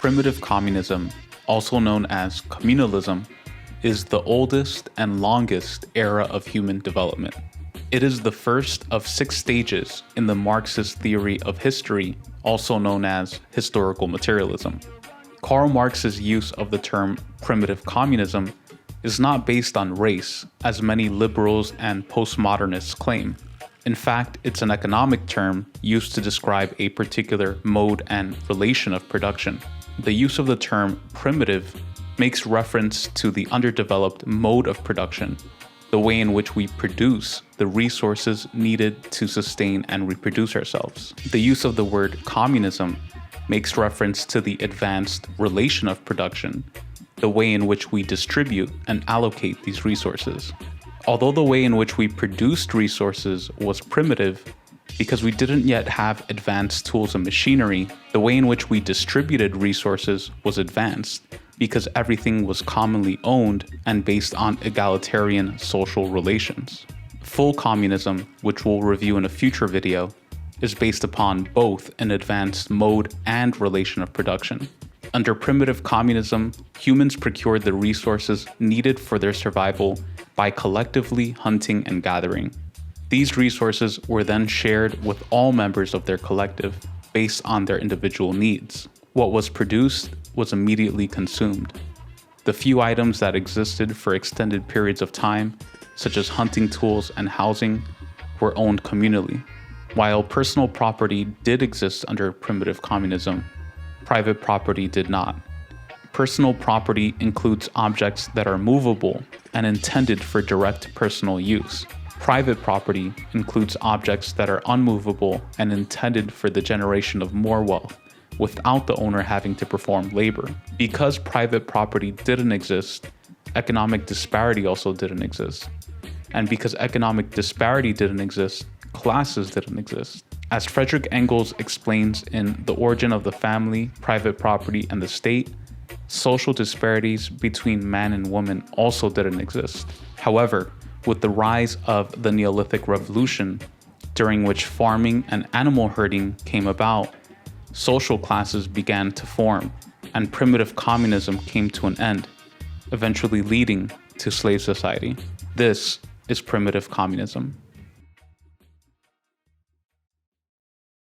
Primitive communism, also known as communalism, is the oldest and longest era of human development. It is the first of 6 stages in the Marxist theory of history, also known as historical materialism. Karl Marx's use of the term primitive communism is not based on race, as many liberals and postmodernists claim. In fact, it's an economic term used to describe a particular mode and relation of production. The use of the term primitive makes reference to the underdeveloped mode of production, the way in which we produce the resources needed to sustain and reproduce ourselves. The use of the word communism makes reference to the advanced relation of production, the way in which we distribute and allocate these resources. Although the way in which we produced resources was primitive, because we didn't yet have advanced tools and machinery, the way in which we distributed resources was advanced, because everything was commonly owned and based on egalitarian social relations. Full communism, which we'll review in a future video, is based upon both an advanced mode and relation of production. Under primitive communism, humans procured the resources needed for their survival by collectively hunting and gathering. These resources were then shared with all members of their collective based on their individual needs. What was produced was immediately consumed. The few items that existed for extended periods of time, such as hunting tools and housing, were owned communally. While personal property did exist under primitive communism, private property did not. Personal property includes objects that are movable and intended for direct personal use. Private property includes objects that are unmovable and intended for the generation of more wealth, without the owner having to perform labor. Because private property didn't exist, economic disparity also didn't exist. And because economic disparity didn't exist, classes didn't exist. As Friedrich Engels explains in The Origin of the Family, Private Property, and the State, social disparities between man and woman also didn't exist. However, with the rise of the Neolithic Revolution, during which farming and animal herding came about, social classes began to form, and primitive communism came to an end, eventually leading to slave society. This is primitive communism.